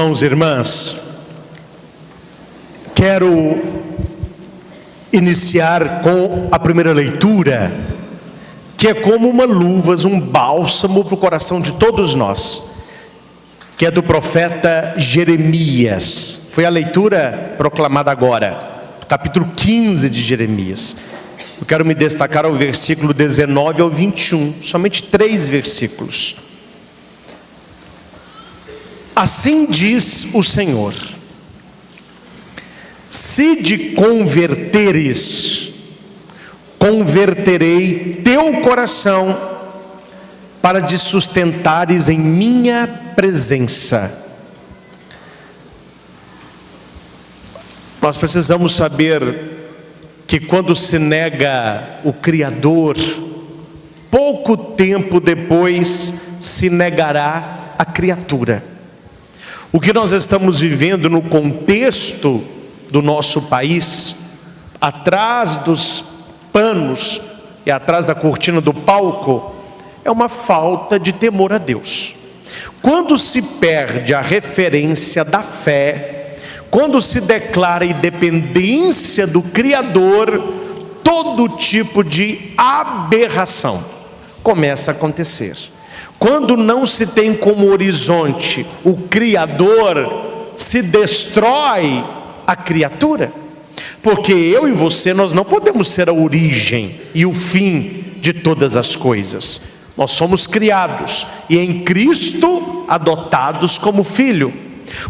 Irmãos e irmãs, quero iniciar com a primeira leitura, que é como uma luva, um bálsamo para o coração de todos nós, que é do profeta Jeremias. Foi a leitura proclamada agora, do capítulo 15 de Jeremias. Eu quero me destacar ao versículo 19 ao 21, somente 3 versículos. Assim diz o Senhor: se te converteres, converterei teu coração para te sustentares em minha presença. Nós precisamos saber que quando se nega o Criador, pouco tempo depois se negará a criatura. O que nós estamos vivendo no contexto do nosso país, atrás dos panos e atrás da cortina do palco, é uma falta de temor a Deus. Quando se perde a referência da fé, quando se declara a independência do Criador, todo tipo de aberração começa a acontecer. Quando não se tem como horizonte o Criador, se destrói a criatura. Porque eu e você, nós não podemos ser a origem e o fim de todas as coisas. Nós somos criados e em Cristo adotados como filho.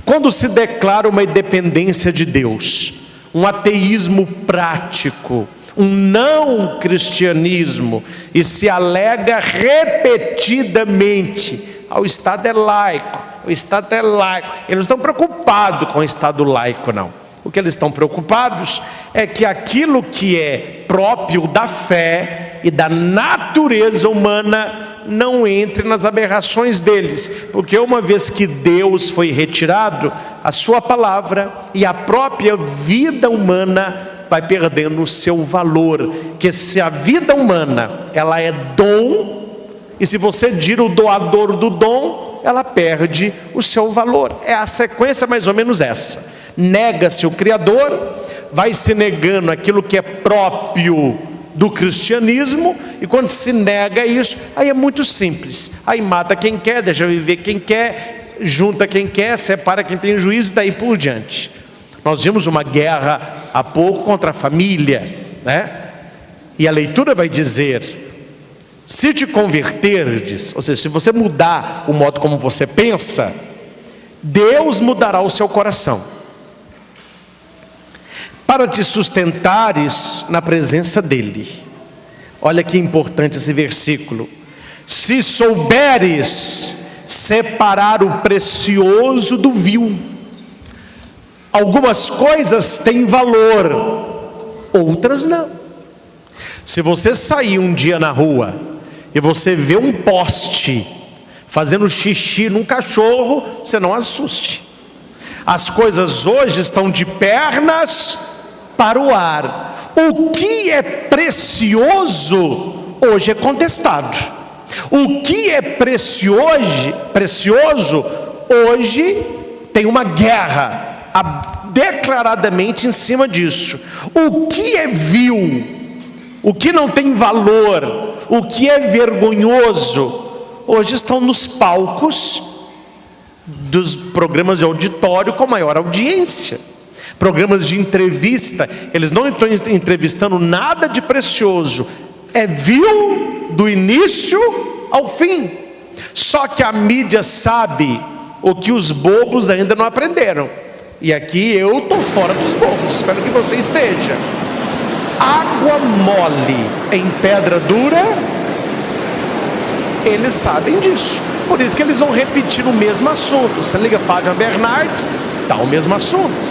Quando se declara uma independência de Deus, um ateísmo prático, um não cristianismo, e se alega repetidamente: o Estado é laico, o Estado é laico. Eles não estão preocupados com o Estado laico, não. O que eles estão preocupados é que aquilo que é próprio da fé e da natureza humana não entre nas aberrações deles, porque uma vez que Deus foi retirado, a sua palavra e a própria vida humana vai perdendo o seu valor. Que se a vida humana, ela é dom, e se você tira o doador do dom, ela perde o seu valor. É a sequência mais ou menos essa: nega-se o Criador, vai se negando aquilo que é próprio do cristianismo, e quando se nega isso, aí é muito simples, aí mata quem quer, deixa viver quem quer, junta quem quer, separa quem tem juízo, e daí por diante. Nós vimos uma guerra há pouco contra a família, né? E a leitura vai dizer: se te converterdes, ou seja, se você mudar o modo como você pensa, Deus mudará o seu coração, para te sustentares na presença dEle. Olha que importante esse versículo: se souberes separar o precioso do vil. Algumas coisas têm valor, outras não. Se você sair um dia na rua e você vê um poste fazendo xixi num cachorro, você não assuste. As coisas hoje estão de pernas para o ar. O que é precioso hoje é contestado. O que é precioso hoje tem uma guerra declaradamente em cima disso. O que é vil, o que não tem valor, o que é vergonhoso, hoje estão nos palcos dos programas de auditório com maior audiência, programas de entrevista. Eles não estão entrevistando nada de precioso, é vil do início ao fim. Só que a mídia sabe o que os bobos ainda não aprenderam. E aqui eu estou fora dos bobos, espero que você esteja. Água mole em pedra dura, eles sabem disso. Por isso que eles vão repetir o mesmo assunto. Você liga Fátima Bernardes, está o mesmo assunto.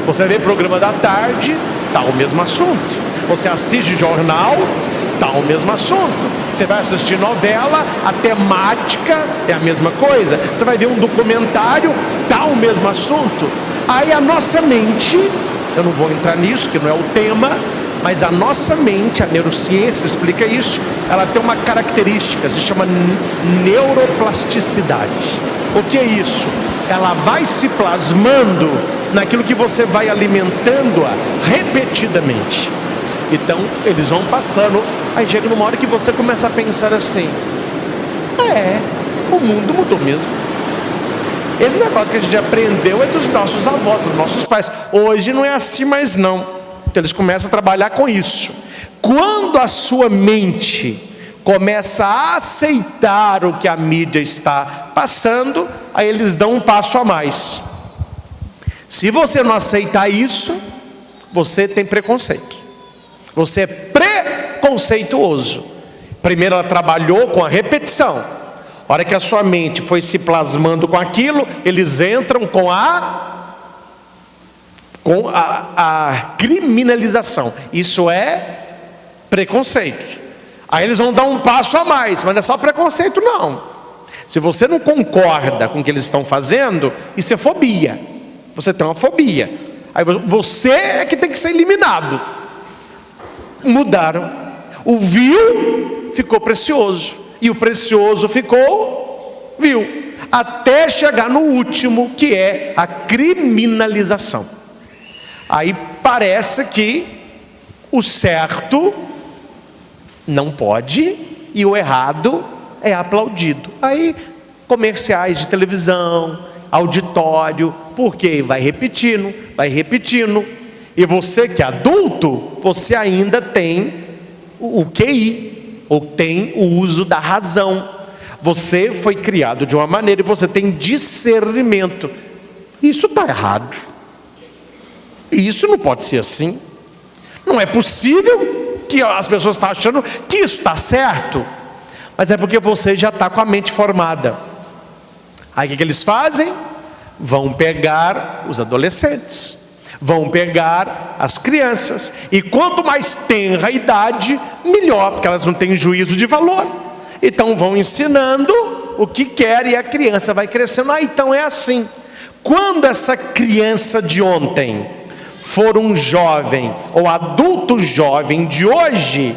Você vê programa da tarde, está o mesmo assunto. Você assiste jornal, está o mesmo assunto. Você vai assistir novela, a temática é a mesma coisa. Você vai ver um documentário, está o mesmo assunto. Aí a nossa mente, eu não vou entrar nisso, que não é o tema, mas a nossa mente, a neurociência explica isso, ela tem uma característica, se chama neuroplasticidade. O que é isso? ela vai se plasmando naquilo que você vai alimentando-a repetidamente. Então eles vão passando, aí chega numa hora que você começa a pensar assim: o mundo mudou mesmo. Esse negócio que a gente aprendeu é dos nossos avós, dos nossos pais. Hoje não é assim mais não. Então eles começam a trabalhar com isso. Quando a sua mente começa a aceitar o que a mídia está passando, aí eles dão um passo a mais. Se você não aceitar isso, você tem preconceito. Você é preconceituoso. Primeiro ela trabalhou com a repetição. A hora que a sua mente foi se plasmando com aquilo, eles entram com a criminalização. Isso é preconceito. Aí eles vão dar um passo a mais, mas não é só preconceito não. Se você não concorda com o que eles estão fazendo, isso é fobia. Você tem uma fobia. Aí você é que tem que ser eliminado. Mudaram. O vil ficou precioso, e o precioso ficou vil, até chegar no último, que é a criminalização. Aí parece que o certo não pode e o errado é aplaudido. Aí comerciais de televisão, auditório, porque vai repetindo, e você que é adulto, você ainda tem o QI, ou tem o uso da razão. Você foi criado de uma maneira e você tem discernimento. Isso está errado. Isso não pode ser assim. Não é possível que as pessoas estão achando que isso está certo. Mas é porque você já está com a mente formada. Aí o que eles fazem? Vão pegar os adolescentes, vão pegar as crianças, e quanto mais tenra a idade, melhor, porque elas não têm juízo de valor. Então vão ensinando o que quer, e a criança vai crescendo. Então é assim. Quando essa criança de ontem for um jovem ou adulto jovem de hoje,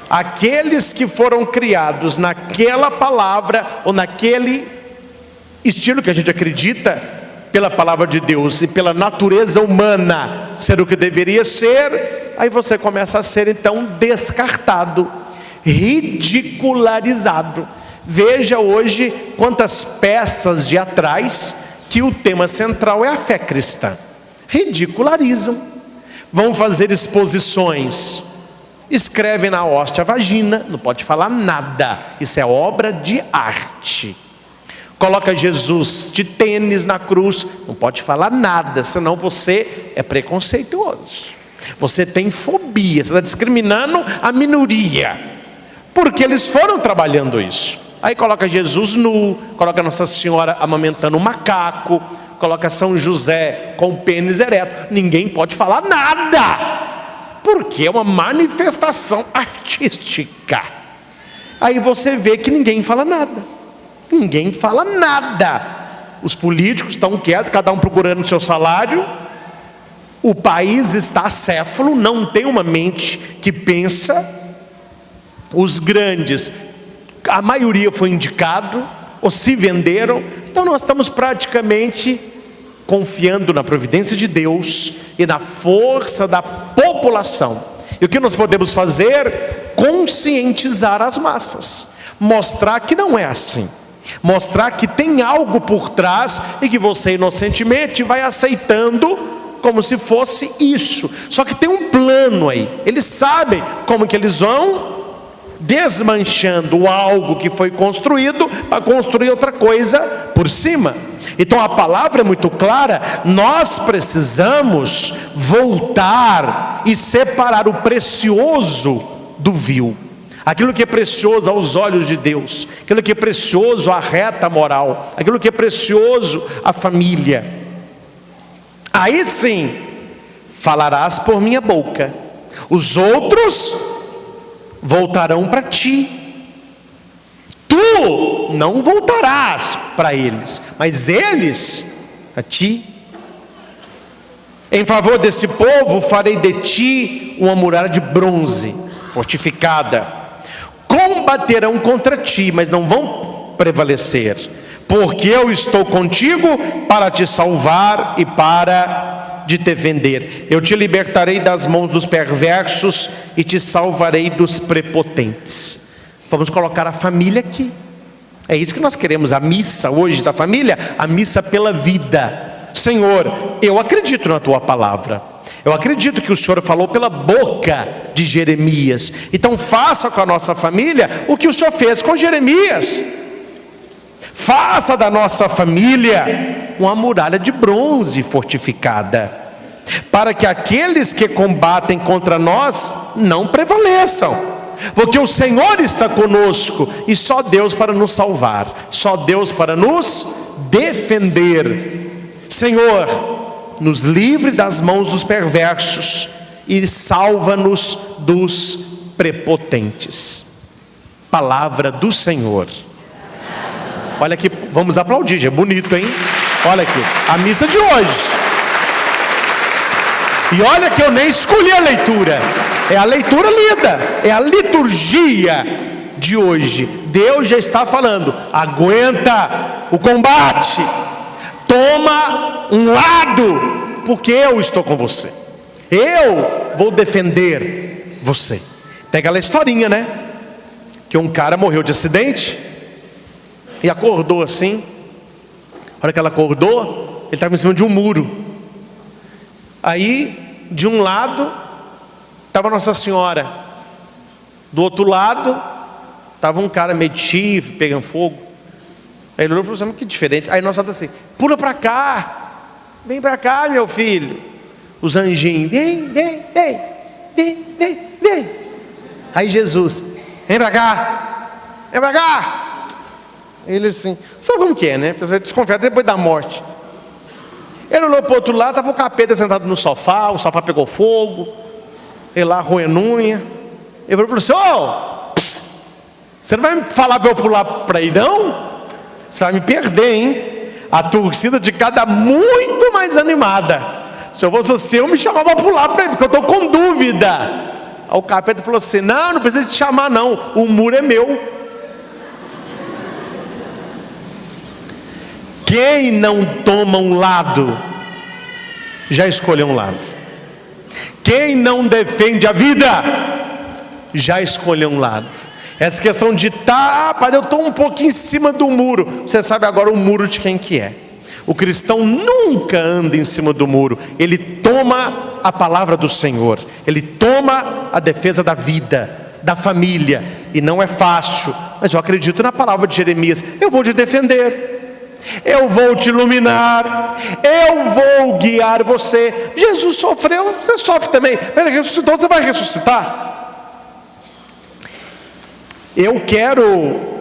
aqueles que foram criados naquela palavra ou naquele estilo que a gente acredita pela palavra de Deus e pela natureza humana ser o que deveria ser, aí você começa a ser então descartado, ridicularizado. Veja hoje quantas peças de atrás que o tema central é a fé cristã. Ridicularizam, vão fazer exposições, escrevem na hóstia vagina, não pode falar nada, isso é obra de arte. Coloca Jesus de tênis na cruz, não pode falar nada, senão você é preconceituoso, você tem fobia, você está discriminando a minoria, porque eles foram trabalhando isso. Aí coloca Jesus nu, coloca Nossa Senhora amamentando um macaco, coloca São José com o pênis ereto, ninguém pode falar nada, porque é uma manifestação artística. Aí você vê que ninguém fala nada. Ninguém fala nada. Os políticos estão quietos, cada um procurando o seu salário. O país está acéfalo, não tem uma mente que pensa. Os grandes, a maioria foi indicado, ou se venderam. Então nós estamos praticamente confiando na providência de Deus e na força da população. E o que nós podemos fazer? Conscientizar as massas, mostrar que não é assim, mostrar que tem algo por trás e que você inocentemente vai aceitando como se fosse isso. Só que tem um plano aí, eles sabem como que eles vão desmanchando algo que foi construído para construir outra coisa por cima. Então a palavra é muito clara, nós precisamos voltar e separar o precioso do vil. Aquilo que é precioso aos olhos de Deus, aquilo que é precioso à reta moral, aquilo que é precioso à família. Aí sim, falarás por minha boca, os outros voltarão para ti. Tu não voltarás para eles, mas eles a ti. Em favor desse povo farei de ti uma muralha de bronze, fortificada. Combaterão contra ti, mas não vão prevalecer, porque eu estou contigo para te salvar e para te defender. Eu te libertarei das mãos dos perversos e te salvarei dos prepotentes. Vamos colocar a família aqui. É isso que nós queremos, a missa hoje da família, a missa pela vida. Senhor, eu acredito na tua palavra. Eu acredito que o Senhor falou pela boca de Jeremias. Então faça com a nossa família o que o Senhor fez com Jeremias. Faça da nossa família uma muralha de bronze fortificada, para que aqueles que combatem contra nós não prevaleçam, porque o Senhor está conosco, e só Deus para nos salvar, só Deus para nos defender. Senhor, nos livre das mãos dos perversos e salva-nos dos prepotentes. Palavra do Senhor. Olha aqui, vamos aplaudir, é bonito, hein? Olha aqui, a missa de hoje. E olha que eu nem escolhi a leitura, é a leitura lida, é a liturgia de hoje. Deus já está falando: aguenta o combate, toma um lado, porque eu estou com você, eu vou defender você. Tem aquela historinha, né? Que um cara morreu de acidente e acordou assim. A hora que ela acordou, ele estava em cima de um muro. Aí, de um lado, estava Nossa Senhora. Do outro lado, estava um cara meio chifre, pegando fogo. Aí ele olhou e falou assim: mas que diferente. Aí Nossa Senhora disse assim: pula para cá, vem para cá, meu filho. Os anjinhos: vem, vem, vem, vem, vem, vem. Aí Jesus: vem para cá, vem para cá. Ele assim, sabe como que é, né? A pessoa desconfia depois da morte. Ele olhou para o outro lado, estava o capeta sentado no sofá, o sofá pegou fogo, ele lá roendo unha. Ele falou assim: você não vai me falar para eu pular para aí não? Você vai me perder, hein? A torcida de cada muito mais animada. Se eu fosse você, eu me chamava para pular para aí, porque eu estou com dúvida. Aí o capeta falou assim: não precisa te chamar não, o muro é meu. Quem não toma um lado, já escolheu um lado. Quem não defende a vida, já escolheu um lado. Essa questão de eu estou um pouquinho em cima do muro. Você sabe agora o muro de quem que é. O cristão nunca anda em cima do muro. Ele toma a palavra do Senhor. Ele toma a defesa da vida, da família. E não é fácil, mas eu acredito na palavra de Jeremias: eu vou te defender, eu vou te iluminar, eu vou guiar você. Jesus sofreu, você sofre também. Ele ressuscitou, você vai ressuscitar. Eu quero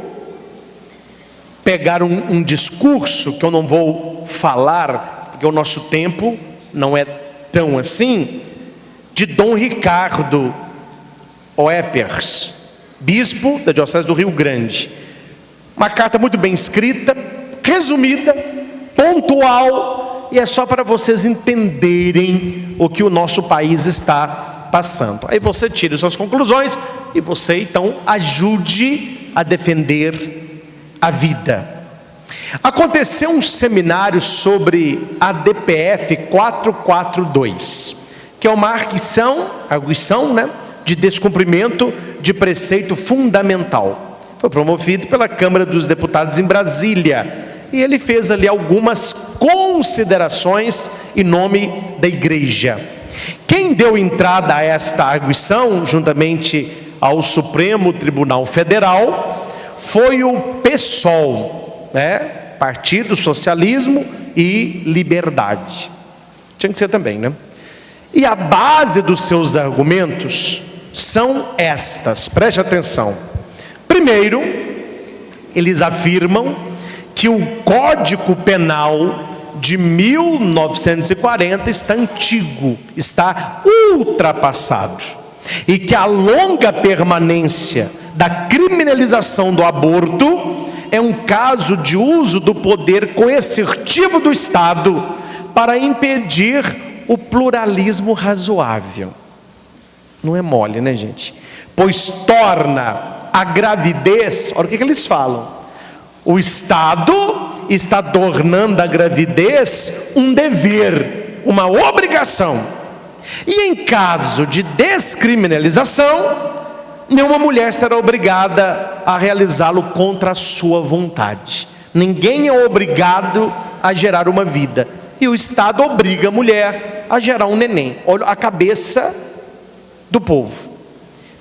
pegar um discurso que eu não vou falar, porque o nosso tempo não é tão assim, de Dom Ricardo Oepers, bispo da Diocese do Rio Grande. Uma carta muito bem escrita, resumida, pontual, e é só para vocês entenderem o que o nosso país está passando. Aí você tire suas conclusões e você então ajude a defender a vida. Aconteceu um seminário sobre a DPF 442, que é uma arguição, né, de descumprimento de preceito fundamental. Foi promovido pela Câmara dos Deputados em Brasília. E ele fez ali algumas considerações em nome da igreja. Quem deu entrada a esta arguição, juntamente ao Supremo Tribunal Federal, foi o PSOL, né? Partido Socialismo e Liberdade. Tinha que ser também, né? E a base dos seus argumentos são estas, preste atenção. Primeiro, eles afirmam que o Código Penal de 1940 está antigo, está ultrapassado, e que a longa permanência da criminalização do aborto é um caso de uso do poder coercitivo do Estado para impedir o pluralismo razoável. Não é mole, né, gente? Pois torna a gravidez, olha o que eles falam: o Estado está tornando a gravidez um dever, uma obrigação. E em caso de descriminalização, nenhuma mulher será obrigada a realizá-lo contra a sua vontade. Ninguém é obrigado a gerar uma vida, e o Estado obriga a mulher a gerar um neném. Olha a cabeça do povo.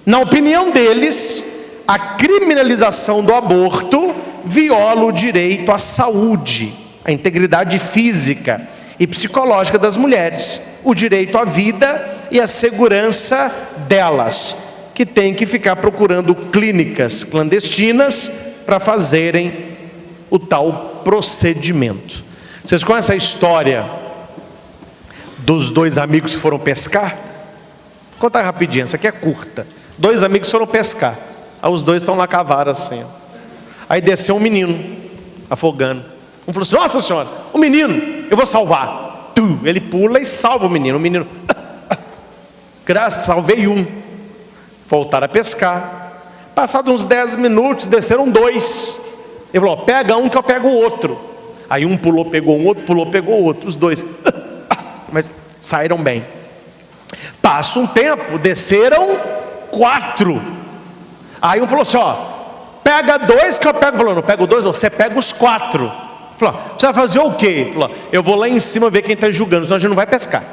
Na opinião deles, a criminalização do aborto viola o direito à saúde, à integridade física e psicológica das mulheres, o direito à vida e à segurança delas, que têm que ficar procurando clínicas clandestinas para fazerem o tal procedimento. Vocês conhecem a história dos dois amigos que foram pescar? Vou contar rapidinho, essa aqui é curta. Dois amigos foram pescar. Aí os dois estão lá cavando assim. Aí desceu um menino, afogando. Um falou assim: nossa senhora, o menino, eu vou salvar. Ele pula e salva o menino. O menino, graças, salvei um. Voltaram a pescar. Passados uns 10 minutos, desceram dois. Ele falou: pega um que eu pego o outro. Aí um pulou, pegou um outro, pulou, pegou o outro. Os dois, mas saíram bem. Passa um tempo, desceram 4. Aí um falou assim: ó, pega 2 que eu pego. Falou: não pego 2 não, você pega os 4. Falou: você vai fazer o quê? Falou: eu vou lá em cima ver quem está julgando, senão a gente não vai pescar.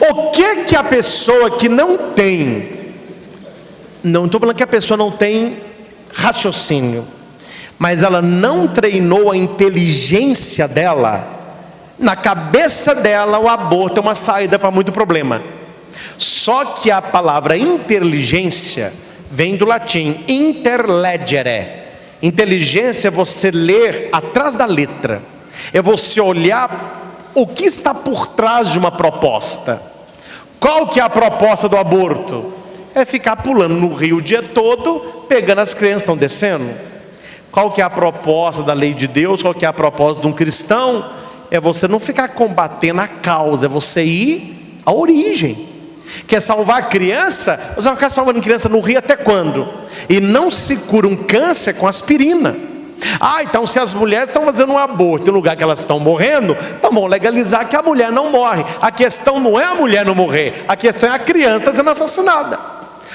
O que a pessoa que não tem, não estou falando que a pessoa não tem raciocínio, mas ela não treinou a inteligência dela, na cabeça dela o aborto é uma saída para muito problema. Só que a palavra inteligência vem do latim interlegere. Inteligência é você ler atrás da letra, é você olhar o que está por trás de uma proposta. Qual que é a proposta do aborto? É ficar pulando no rio o dia todo, pegando as crianças que estão descendo. Qual que é a proposta da lei de Deus? Qual que é a proposta de um cristão? É você não ficar combatendo a causa, é você ir à origem. Quer salvar a criança? Você vai ficar salvando criança no rio até quando? E não se cura um câncer com aspirina. Então se as mulheres estão fazendo um aborto no lugar que elas estão morrendo, então vão legalizar que a mulher não morre. A questão não é a mulher não morrer, a questão é a criança estar sendo assassinada.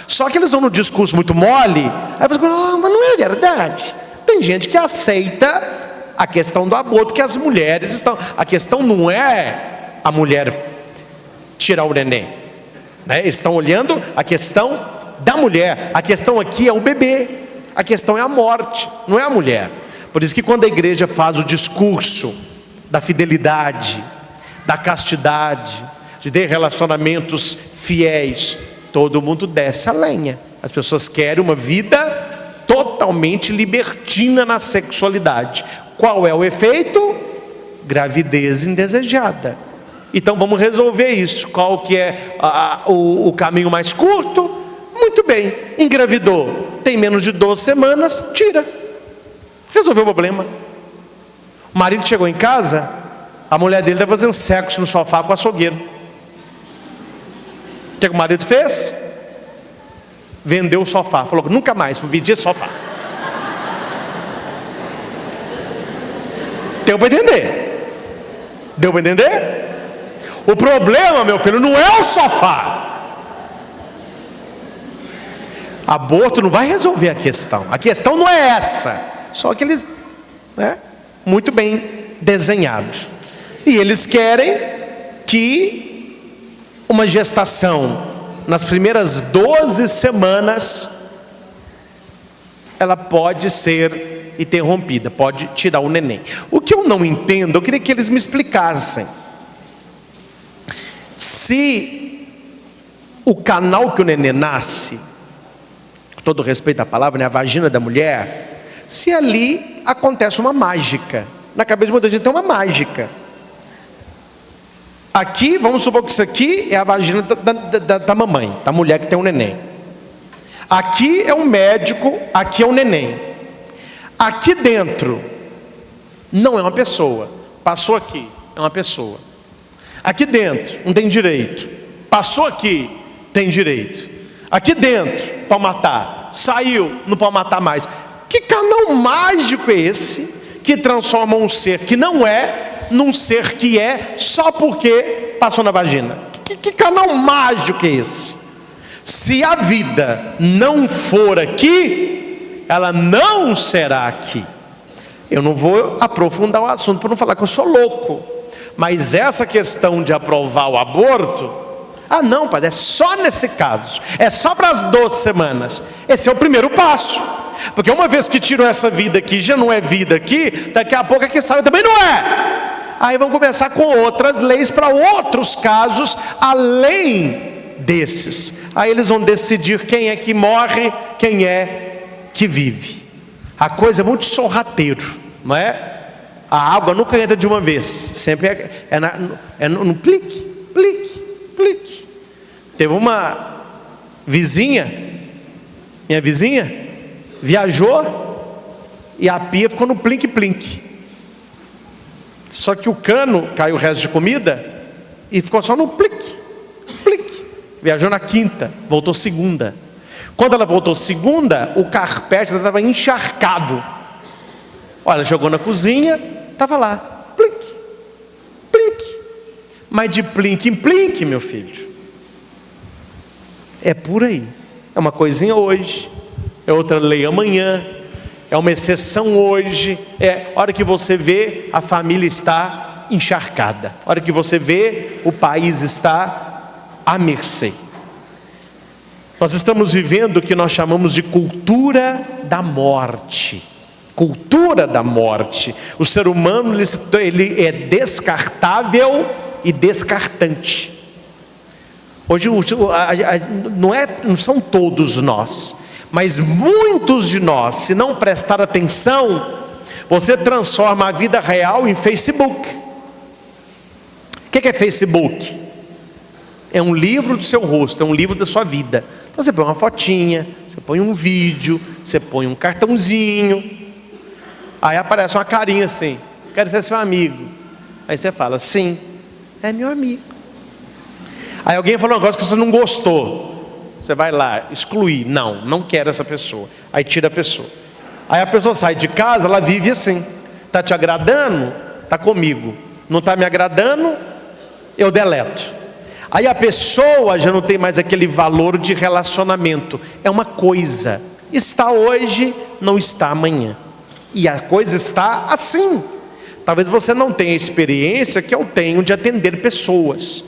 Só que eles vão no discurso muito mole. Aí você fala: mas não é verdade. Tem gente que aceita a questão do aborto, que as mulheres estão... A questão não é a mulher tirar o neném, né? Eles estão olhando a questão da mulher. A questão aqui é o bebê. A questão é a morte, não é a mulher. Por isso que quando a igreja faz o discurso da fidelidade, da castidade, de ter relacionamentos fiéis, todo mundo desce a lenha. As pessoas querem uma vida totalmente libertina na sexualidade. Qual é o efeito? Gravidez indesejada. Então vamos resolver isso. Qual que é o caminho mais curto? Muito bem, engravidou, tem menos de 12 semanas, tira. Resolveu o problema. O marido chegou em casa, a mulher dele está fazendo sexo no sofá com o açougueiro. O que o marido fez? Vendeu o sofá. Falou que nunca mais vou vender sofá. Deu para entender? Deu para entender? O problema, meu filho, não é o sofá. Aborto não vai resolver a questão. A questão não é essa. Só que eles, muito bem desenhados. E eles querem que uma gestação nas primeiras 12 semanas ela pode ser interrompida, pode tirar o neném. O que eu não entendo, eu queria que eles me explicassem. Se o canal que o neném nasce, com todo respeito à palavra, a vagina da mulher, se ali acontece uma mágica. Na cabeça de muita gente tem uma mágica. Aqui, vamos supor que isso aqui é a vagina da mamãe, da mulher que tem um neném. Aqui é um médico, aqui é um neném. Aqui dentro não é uma pessoa. Passou aqui, é uma pessoa. Aqui dentro não tem direito. Passou aqui, tem direito. Aqui dentro pode matar. Saiu, não pode matar mais. Que canal mágico é esse que transforma um ser que não é num ser que é só porque passou na vagina? Que canal mágico é esse? Se a vida não for aqui, ela não será aqui. Eu não vou aprofundar o assunto para não falar que eu sou louco, mas essa questão de aprovar o aborto, não, padre, é só nesse caso, é só para as 12 semanas. Esse é o primeiro passo, porque uma vez que tiram essa vida aqui, já não é vida aqui, daqui a pouco aqui sabe também não é. Aí vão começar com outras leis para outros casos além desses. Aí eles vão decidir quem é que morre, quem é que vive. A coisa é muito sorrateiro, não é? A água nunca entra de uma vez, sempre é no plique, plique, plique. Teve uma vizinha, minha vizinha, viajou e a pia ficou no plique, plique. Só que o cano caiu o resto de comida e ficou só no plique, plique. Viajou na quinta, voltou segunda. Quando ela voltou segunda, o carpete estava encharcado. Olha, ela jogou na cozinha, estava lá, plique, plique. Mas de plinque em plinque, meu filho, é por aí. É uma coisinha hoje, é outra lei amanhã, é uma exceção hoje. A hora que você vê, a família está encharcada. A hora que você vê, o país está à mercê. Nós estamos vivendo o que nós chamamos de cultura da morte. Cultura da morte. O ser humano ele é descartável e descartante. Hoje não são todos nós, mas muitos de nós, se não prestar atenção, você transforma a vida real em Facebook. O que é Facebook? É um livro do seu rosto, é um livro da sua vida. Então você põe uma fotinha, você põe um vídeo, você põe um cartãozinho, aí aparece uma carinha assim: quero ser seu amigo. Aí você fala: sim, é meu amigo. Aí alguém falou um negócio que você não gostou, você vai lá, excluir: não quero essa pessoa. Aí tira a pessoa. Aí a pessoa sai de casa, ela vive assim: está te agradando? Está comigo. Não está me agradando? Eu deleto. Aí a pessoa já não tem mais aquele valor de relacionamento. É uma coisa, está hoje, não está amanhã. E a coisa está assim. Talvez você não tenha a experiência que eu tenho de atender pessoas,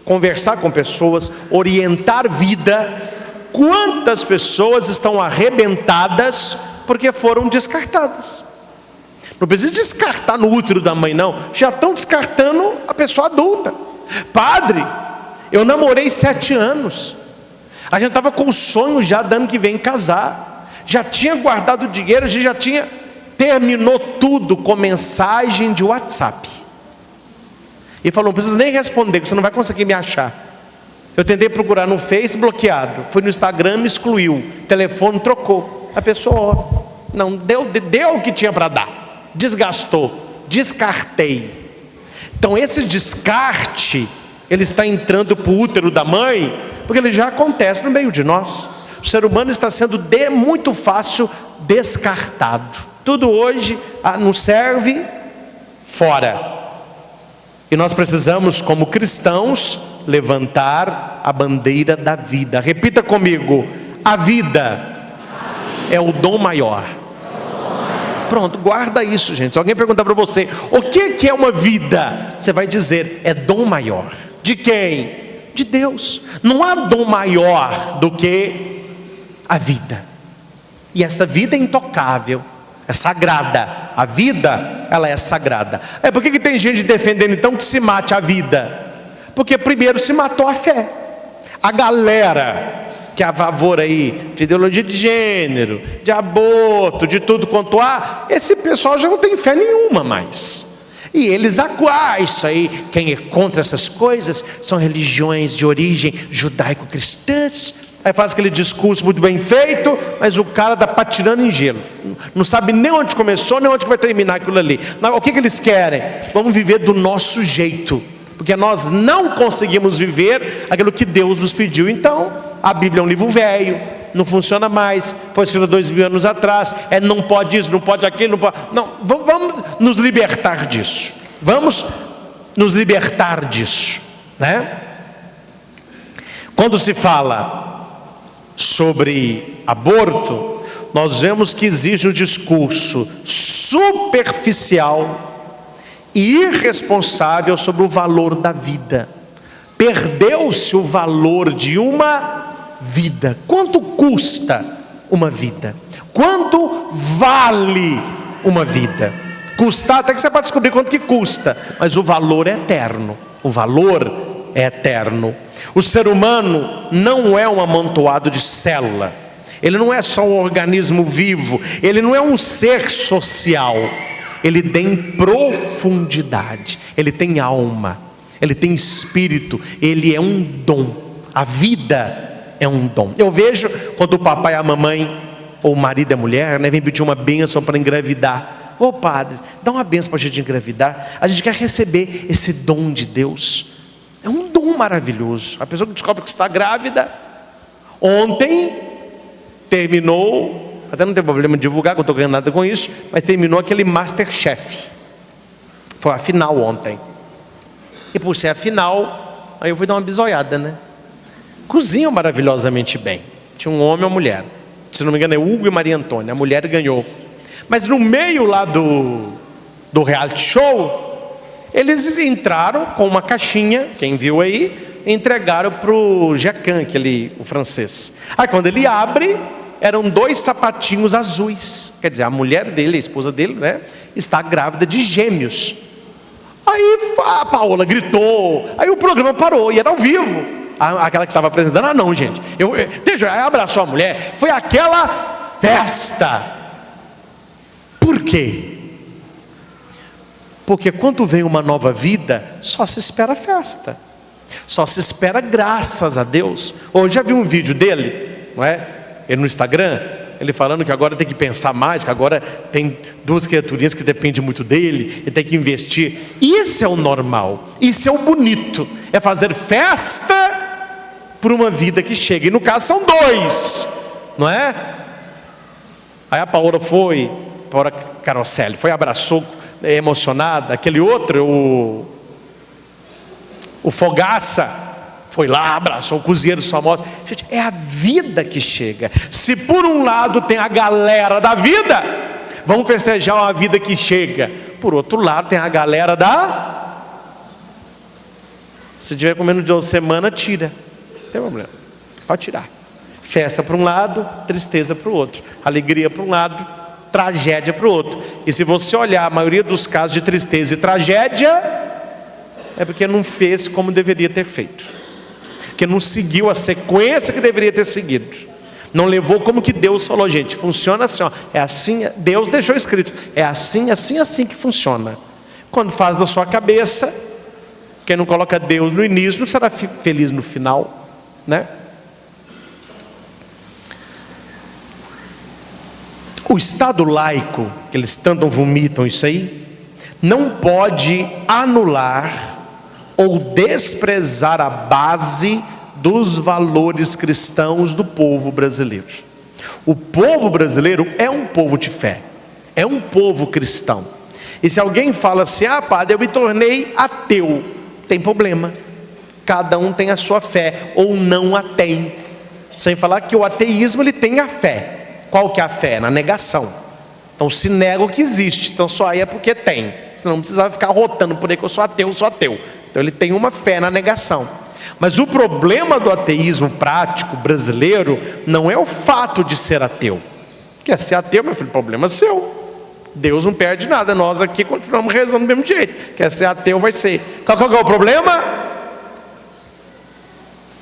conversar com pessoas, orientar vida. Quantas pessoas estão arrebentadas porque foram descartadas? Não precisa descartar no útero da mãe, não. Já estão descartando a pessoa adulta. Padre, eu namorei 7 anos. A gente estava com o sonho já do ano que vem casar. Já tinha guardado dinheiro, a gente já tinha... Terminou tudo com mensagem de WhatsApp. E falou: não precisa nem responder, que você não vai conseguir me achar. Eu tentei procurar no Face, bloqueado. Fui no Instagram, me excluiu. Telefone trocou. A pessoa não deu o que tinha para dar. Desgastou. Descartei. Então esse descarte, ele está entrando para o útero da mãe, porque ele já acontece no meio de nós. O ser humano está sendo muito fácil descartado. Tudo hoje não serve, fora. E nós precisamos, como cristãos, levantar a bandeira da vida. Repita comigo: a vida é o dom maior. Pronto, guarda isso, gente. Se alguém perguntar para você: o que é uma vida? Você vai dizer: é dom maior. De quem? De Deus. Não há dom maior do que a vida. E esta vida é intocável, é sagrada. A vida, ela é sagrada. Por que tem gente defendendo então que se mate a vida? Porque primeiro se matou a fé. A galera que é a favor aí de ideologia de gênero, de aborto, de tudo quanto há, esse pessoal já não tem fé nenhuma mais. E eles isso aí, quem é contra essas coisas são religiões de origem judaico-cristãs. Aí faz aquele discurso muito bem feito, mas o cara está patinando em gelo, não sabe nem onde começou, nem onde vai terminar aquilo ali. O que eles querem? Vamos viver do nosso jeito, porque nós não conseguimos viver aquilo que Deus nos pediu. Então a Bíblia é um livro velho, não funciona mais, foi escrito 2000 anos atrás, não pode isso, não pode aquilo, não pode... Não, vamos nos libertar disso. Vamos nos libertar disso, né? Quando se fala sobre aborto, nós vemos que existe um discurso superficial e irresponsável sobre o valor da vida. Perdeu-se o valor de uma vida. Quanto custa uma vida? Quanto vale uma vida? Custar, até que você pode descobrir quanto que custa, mas o valor é eterno. O valor é eterno. O ser humano não é um amontoado de célula. Ele não é só um organismo vivo. Ele não é um ser social. Ele tem profundidade. Ele tem alma. Ele tem espírito. Ele é um dom. A vida é um dom. Eu vejo quando o papai e a mamãe, ou o marido e a mulher, né, vem pedir uma bênção para engravidar. Ô padre, dá uma bênção para a gente engravidar. A gente quer receber esse dom de Deus. É um dom maravilhoso. A pessoa que descobre que está grávida, ontem terminou, até não tem problema de divulgar, que eu não estou ganhando nada com isso, mas terminou aquele Masterchef. Foi a final ontem. E por ser a final, aí eu fui dar uma bisoiada, né? Cozinham maravilhosamente bem. Tinha um homem e uma mulher. Se não me engano é Hugo e Maria Antônia. A mulher ganhou. Mas no meio lá do reality show, eles entraram com uma caixinha, quem viu aí, entregaram para o Jacan, o francês. Aí quando ele abre, eram 2 sapatinhos azuis. Quer dizer, a mulher dele, a esposa dele, né, está grávida de gêmeos. Aí a Paola gritou, aí o programa parou, e era ao vivo. Aquela que estava apresentando, não gente, aí abraçou a mulher, foi aquela festa. Por quê? Porque quando vem uma nova vida, só se espera festa, só se espera graças a Deus. Hoje já vi um vídeo dele, não é? Ele no Instagram, ele falando que agora tem que pensar mais, que agora tem 2 criaturinhas que dependem muito dele, e tem que investir. Isso é o normal, isso é o bonito, é fazer festa por uma vida que chega, e no caso são 2, não é? Aí a Paola foi, Paola Caroselli, foi, abraçou, emocionada. Aquele outro, o Fogaça, foi lá, abraçou o cozinheiro famoso. Gente, é a vida que chega. Se por um lado tem a galera da vida, vamos festejar uma vida que chega. Por outro lado tem a galera se estiver comendo de uma semana, tira, não tem problema, pode tirar. Festa para um lado, tristeza para o outro, alegria para um lado, tragédia para o outro. E se você olhar a maioria dos casos de tristeza e tragédia, é porque não fez como deveria ter feito, porque não seguiu a sequência que deveria ter seguido, não levou como que Deus falou. Gente, funciona assim, ó, é assim, Deus deixou escrito, é assim, assim, assim que funciona. Quando faz da sua cabeça, quem não coloca Deus no início não será feliz no final, né? O Estado laico, que eles tanto vomitam isso aí, não pode anular ou desprezar a base dos valores cristãos do povo brasileiro. O povo brasileiro é um povo de fé, é um povo cristão. E se alguém fala assim, padre, eu me tornei ateu, tem problema. Cada um tem a sua fé, ou não a tem. Sem falar que o ateísmo, ele tem a fé. Qual que é a fé? Na negação. Então se nega o que existe, então só aí é porque tem. Senão não precisava ficar rotando por aí que eu sou ateu, Então ele tem uma fé na negação. Mas o problema do ateísmo prático brasileiro não é o fato de ser ateu. Quer ser ateu, meu filho, problema seu. Deus não perde nada, nós aqui continuamos rezando do mesmo jeito. Quer ser ateu, vai ser. Qual que é o problema?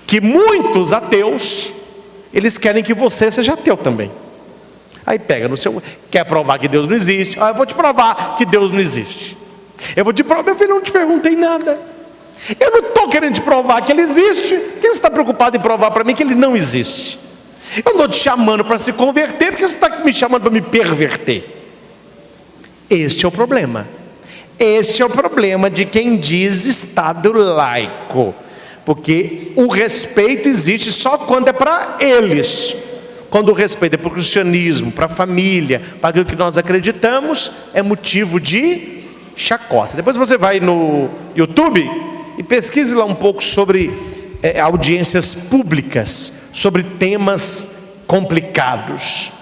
Que muitos ateus, eles querem que você seja ateu também. Aí pega no seu, quer provar que Deus não existe. Eu vou te provar que Deus não existe. Eu vou te provar, meu filho, eu não te perguntei nada. Eu não estou querendo te provar que Ele existe. Por que você está preocupado em provar para mim que Ele não existe? Eu não estou te chamando para se converter, porque você está me chamando para me perverter. Este é o problema. Este é o problema de quem diz Estado laico. Porque o respeito existe só quando é para eles. quando o respeito é para o cristianismo, para a família, para aquilo que nós acreditamos, é motivo de chacota. Depois você vai no YouTube e pesquise lá um pouco sobre audiências públicas, sobre temas complicados.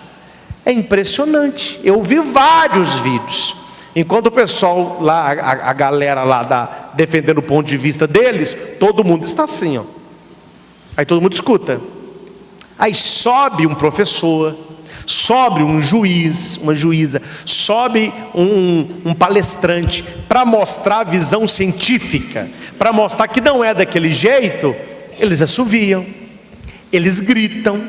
É impressionante. Eu vi vários vídeos. Enquanto o pessoal lá, a galera lá defendendo o ponto de vista deles, todo mundo está assim, ó. Aí todo mundo escuta. Aí sobe um professor, sobe um juiz, uma juíza, sobe um palestrante para mostrar a visão científica, para mostrar que não é daquele jeito. Eles assoviam, eles gritam,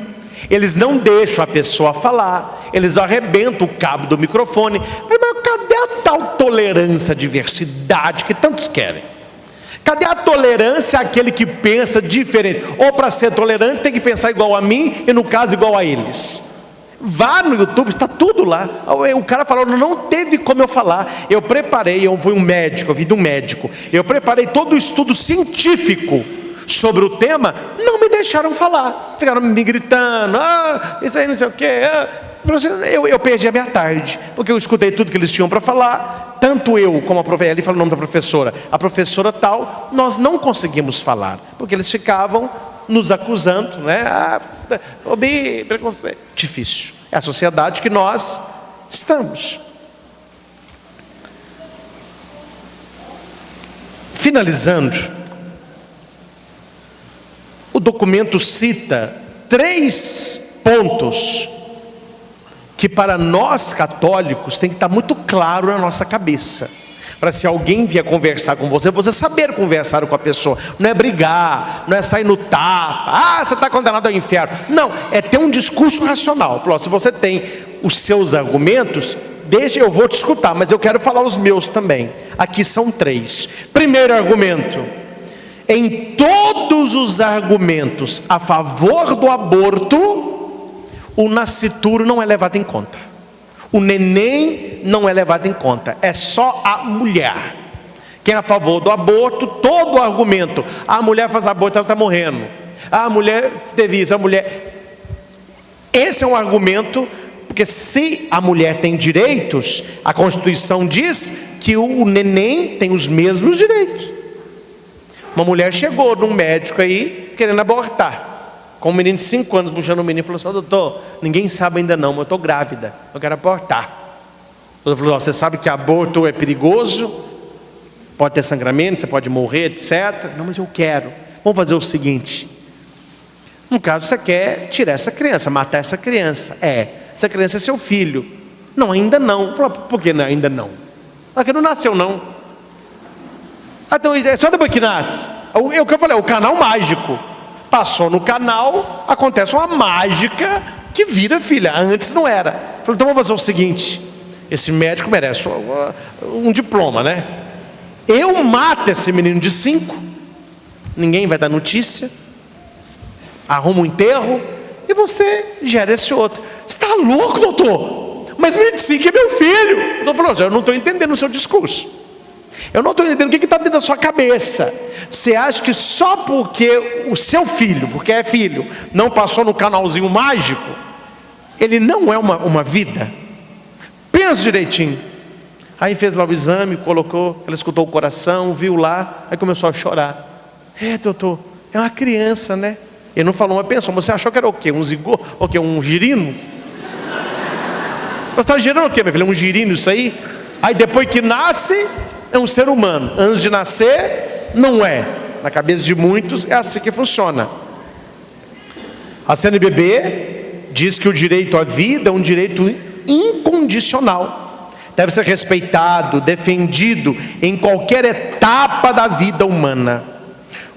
eles não deixam a pessoa falar, eles arrebentam o cabo do microfone. Mas cadê a tal tolerância à diversidade que tantos querem? Cadê a tolerância àquele que pensa diferente? Ou para ser tolerante tem que pensar igual a mim e no caso igual a eles. Vá no YouTube, está tudo lá. O cara falou, não teve como eu falar. Eu preparei, eu fui um médico, eu vim de um médico. Eu preparei todo o estudo científico sobre o tema, não me deixaram falar. Ficaram me gritando, isso aí não sei o quê. Eu perdi a minha tarde, porque eu escutei tudo que eles tinham para falar. Tanto eu como a professora, ali fala o nome da professora, a professora tal, nós não conseguimos falar, porque eles ficavam nos acusando, né? Preconceito. Difícil. É a sociedade que nós estamos. Finalizando, o documento cita 3 pontos que para nós católicos tem que estar muito claro na nossa cabeça, para se alguém vier conversar com você, você saber conversar com a pessoa. Não é brigar, não é sair no tapa, você está condenado ao inferno. Não, é ter um discurso racional. Falou, se você tem os seus argumentos, deixa, eu vou te escutar, mas eu quero falar os meus também. Aqui são 3. Primeiro argumento: em todos os argumentos a favor do aborto, o nascituro não é levado em conta, o neném não é levado em conta, é só a mulher. Quem é a favor do aborto, todo o argumento, a mulher faz aborto, ela está morrendo, a mulher teve isso, a mulher... Esse é um argumento, porque se a mulher tem direitos, a Constituição diz que o neném tem os mesmos direitos. Uma mulher chegou num médico aí, querendo abortar, com um menino de 5 anos, puxando o menino, falou assim, doutor, ninguém sabe ainda não, mas eu estou grávida, eu quero abortar. O doutor falou, você sabe que aborto é perigoso, pode ter sangramento, você pode morrer, etc. Não, mas eu quero. Vamos fazer o seguinte, no caso você quer tirar essa criança, matar essa criança. Essa criança é seu filho. Não, ainda não. Falou, por que não, ainda não? Porque não nasceu não. Então, só depois que nasce. O que eu falei, o canal mágico. Passou no canal, acontece uma mágica que vira filha. Antes não era. Falei, então vamos fazer o seguinte, esse médico merece um diploma, né? Eu mato esse menino de 5, ninguém vai dar notícia, arruma um enterro e você gera esse outro. Você está louco, doutor? Mas o menino de 5 é meu filho. O doutor falou, eu não estou entendendo o seu discurso. Eu não estou entendendo o que está dentro da sua cabeça. Você acha que só porque o seu filho, porque é filho, não passou no canalzinho mágico, ele não é uma vida? Pensa direitinho. Aí fez lá o exame, colocou, ela escutou o coração, viu lá, aí começou a chorar. Doutor, é uma criança, né? Ele não falou, mas pensou, você achou que era o quê? Um zigoto? O quê? Um girino? Você está girando o quê, meu filho? É um girino isso aí? Aí depois que nasce, é um ser humano. Antes de nascer, não é. Na cabeça de muitos é assim que funciona. A CNBB diz que o direito à vida é um direito incondicional. Deve ser respeitado, defendido em qualquer etapa da vida humana.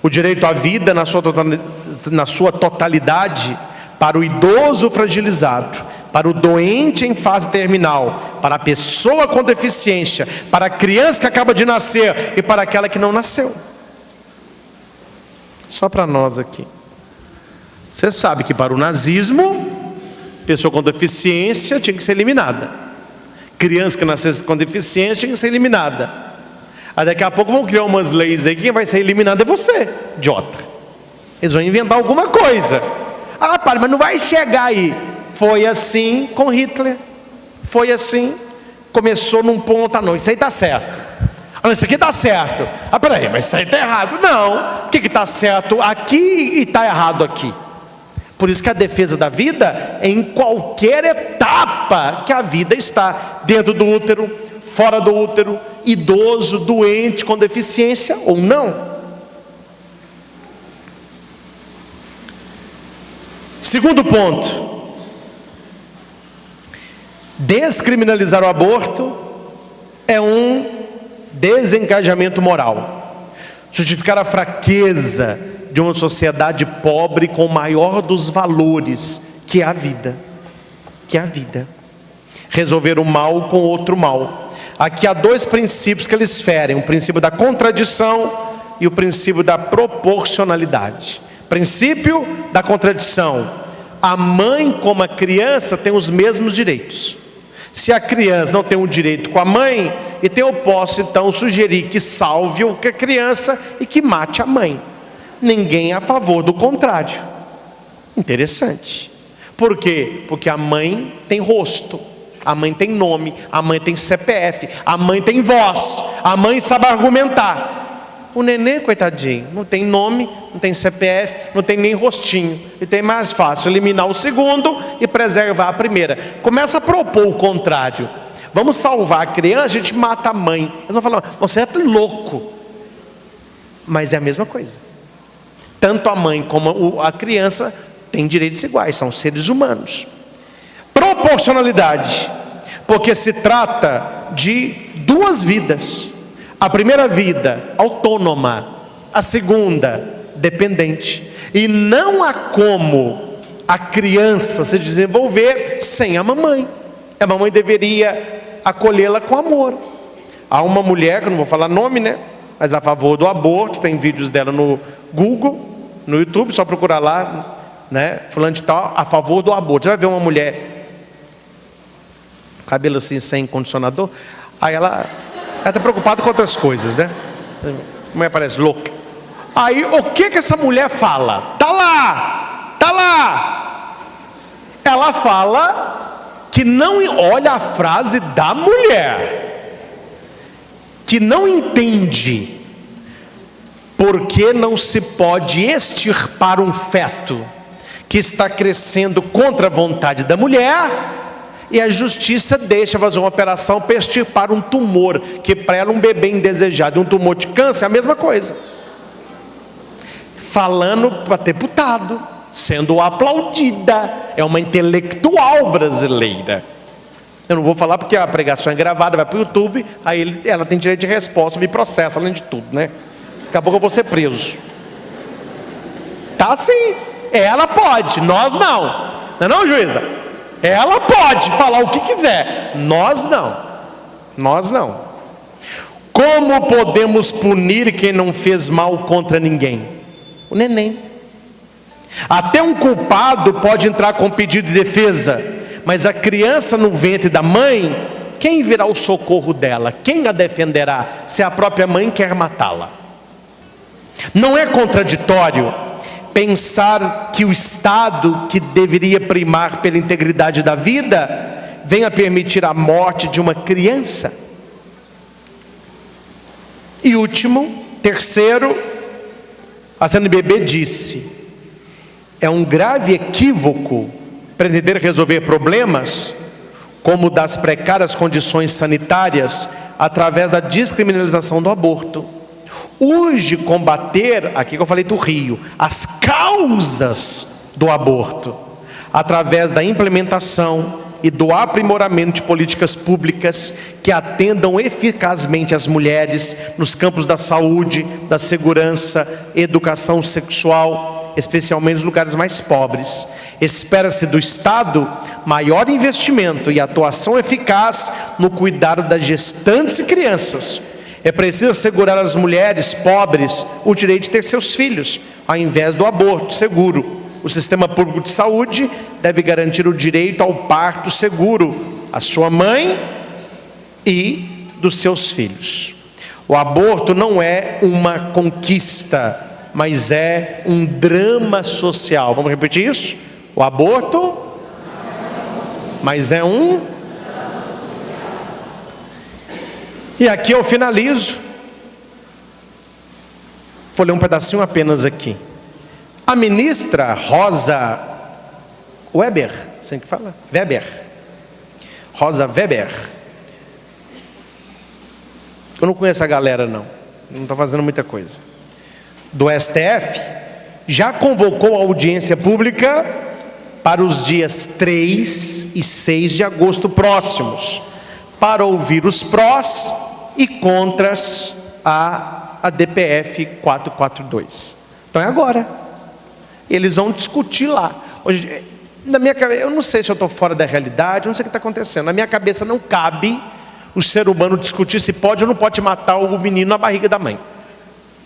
O direito à vida na sua totalidade, para o idoso fragilizado, para o doente em fase terminal, para a pessoa com deficiência, para a criança que acaba de nascer e para aquela que não nasceu. Só para nós aqui. Você sabe que para o nazismo, pessoa com deficiência tinha que ser eliminada. Criança que nascesse com deficiência tinha que ser eliminada. Aí daqui a pouco vão criar umas leis aí que quem vai ser eliminado é você, idiota. Eles vão inventar alguma coisa. Padre, mas não vai chegar aí. Foi assim com Hitler. Foi assim. Começou num ponto, não, isso aí está certo. Isso aqui está certo. Peraí, mas isso aí está errado. Não, o que está certo aqui e está errado aqui? Por isso que a defesa da vida é em qualquer etapa que a vida está. Dentro do útero, fora do útero, idoso, doente, com deficiência ou não. Segundo ponto. Descriminalizar o aborto é um desencajamento moral. Justificar a fraqueza de uma sociedade pobre com o maior dos valores, que é a vida. Que é a vida. Resolver o mal com outro mal. Aqui há dois princípios que eles ferem: o princípio da contradição e o princípio da proporcionalidade. Princípio da contradição: a mãe como a criança tem os mesmos direitos. Se a criança não tem um direito com a mãe, então eu posso então sugerir que salve a criança e que mate a mãe. Ninguém é a favor do contrário. Interessante. Por quê? Porque a mãe tem rosto, a mãe tem nome, a mãe tem CPF, a mãe tem voz, a mãe sabe argumentar. O nenê, coitadinho, não tem nome, não tem CPF, não tem nem rostinho. E tem mais fácil eliminar o segundo e preservar a primeira. Começa a propor o contrário. Vamos salvar a criança, a gente mata a mãe. Eles vão falar: você é louco. Mas é a mesma coisa. Tanto a mãe como a criança têm direitos iguais, são seres humanos. Proporcionalidade, porque se trata de duas vidas. A primeira vida, autônoma. A segunda, dependente. E não há como a criança se desenvolver sem a mamãe. A mamãe deveria acolhê-la com amor. Há uma mulher, que eu não vou falar nome, né? Mas a favor do aborto, tem vídeos dela no Google, no YouTube, só procurar lá, né? Fulano de tal, a favor do aborto. Você vai ver uma mulher, cabelo assim, sem condicionador, aí ela está preocupada com outras coisas, né? A mulher parece louca. Aí o que essa mulher fala? Tá lá. Ela fala que não, olha a frase da mulher, que não entende porque não se pode extirpar um feto que está crescendo contra a vontade da mulher. E a justiça deixa fazer uma operação para extirpar um tumor, que para ela um bebê indesejado, um tumor de câncer é a mesma coisa. Falando para deputado, sendo aplaudida, é uma intelectual brasileira. Eu não vou falar porque a pregação é gravada, vai para o YouTube, aí ela tem direito de resposta, me processa além de tudo, né? Daqui a pouco eu vou ser preso. Tá sim, ela pode, nós não. Não é não, juíza? Ela pode falar o que quiser, nós não. Nós não. Como podemos punir quem não fez mal contra ninguém? O neném. Até um culpado pode entrar com pedido de defesa, mas a criança no ventre da mãe, quem virá o socorro dela? Quem a defenderá se a própria mãe quer matá-la? Não é contraditório pensar que o Estado, que deveria primar pela integridade da vida, venha permitir a morte de uma criança? E último, terceiro, a CNBB disse: é um grave equívoco pretender resolver problemas como o das precárias condições sanitárias através da descriminalização do aborto. Urge combater, aqui que eu falei do Rio, as causas do aborto, através da implementação e do aprimoramento de políticas públicas que atendam eficazmente as mulheres nos campos da saúde, da segurança, educação sexual, especialmente nos lugares mais pobres. Espera-se do Estado maior investimento e atuação eficaz no cuidado das gestantes e crianças. É preciso assegurar às mulheres pobres o direito de ter seus filhos, ao invés do aborto seguro. O sistema público de saúde deve garantir o direito ao parto seguro à sua mãe e dos seus filhos. O aborto não é uma conquista, mas é um drama social. Vamos repetir isso? O aborto mas é um. E aqui eu finalizo. Vou ler um pedacinho apenas aqui. A ministra Rosa Weber, assim que fala? Weber. Rosa Weber. Eu não conheço a galera não está fazendo muita coisa. Do STF, já convocou a audiência pública para os dias 3 e 6 de agosto próximos, para ouvir os prós e contras a DPF 442. Então é agora. Eles vão discutir lá. Hoje, na minha cabeça, eu não sei se eu estou fora da realidade, eu não sei o que está acontecendo. Na minha cabeça não cabe o ser humano discutir se pode ou não pode matar o menino na barriga da mãe.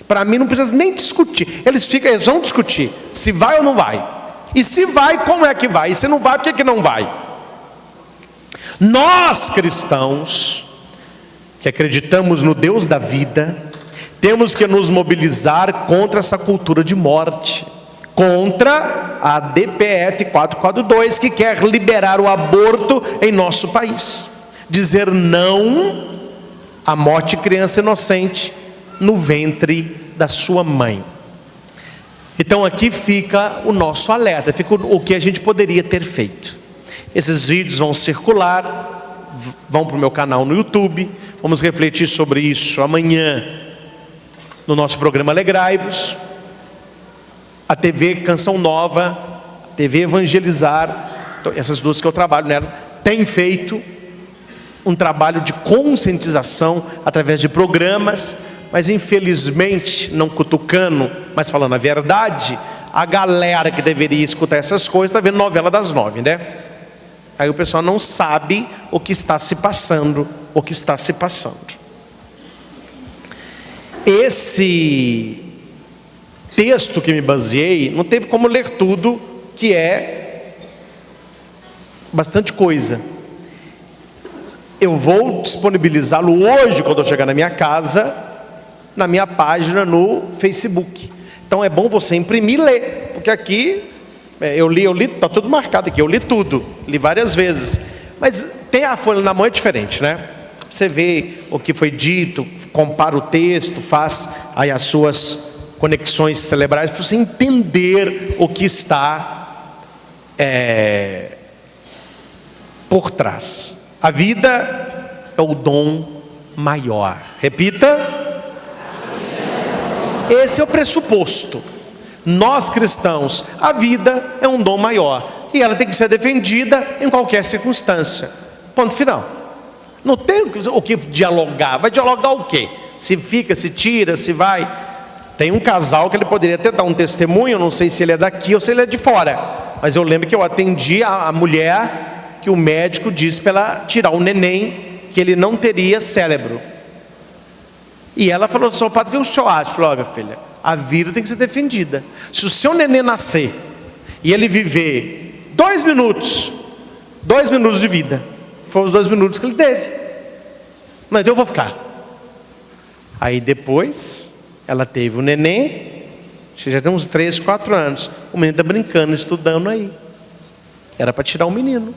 Para mim não precisa nem discutir. Eles vão discutir se vai ou não vai. E se vai, como é que vai? E se não vai, por que não vai? Nós cristãos, que acreditamos no Deus da vida, temos que nos mobilizar contra essa cultura de morte, contra a DPF 442, que quer liberar o aborto em nosso país. Dizer não à morte de criança inocente no ventre da sua mãe. Então aqui fica o nosso alerta, fica o que a gente poderia ter feito. Esses vídeos vão circular, vão para o meu canal no YouTube, vamos refletir sobre isso amanhã no nosso programa Alegrai-vos. A TV Canção Nova, a TV Evangelizar, essas duas que eu trabalho nelas, têm feito um trabalho de conscientização através de programas, mas infelizmente, não cutucando, mas falando a verdade, a galera que deveria escutar essas coisas está vendo novela das 9, né? Aí o pessoal não sabe o que está se passando, Esse texto que me baseei, não teve como ler tudo, que é bastante coisa. Eu vou disponibilizá-lo hoje, quando eu chegar na minha casa, na minha página no Facebook. Então é bom você imprimir e ler, porque aqui eu li, está tudo marcado aqui, eu li tudo, li várias vezes, mas tem a folha na mão é diferente, né? Você vê o que foi dito, compara o texto, faz aí as suas conexões cerebrais, para você entender o que está por trás. A vida é o dom maior. Repita. Esse é o pressuposto. Nós cristãos, a vida é um dom maior e ela tem que ser defendida em qualquer circunstância. Ponto final. Não tem o que dialogar. Vai dialogar o quê? Se fica, se tira, se vai. Tem um casal que ele poderia até dar um testemunho, eu não sei se ele é daqui ou se ele é de fora, mas eu lembro que eu atendi a mulher que o médico disse para ela tirar o neném, que ele não teria cérebro. E ela falou: "Sr. padre, o que o senhor acha?" Falou: "Olha, filha, a vida tem que ser defendida. Se o seu neném nascer e ele viver 2 minutos de vida, foram os 2 minutos que ele teve, mas então eu vou ficar." Aí depois ela teve o neném, já tem uns 3, 4 anos. O menino está brincando, estudando aí. Era para tirar o menino.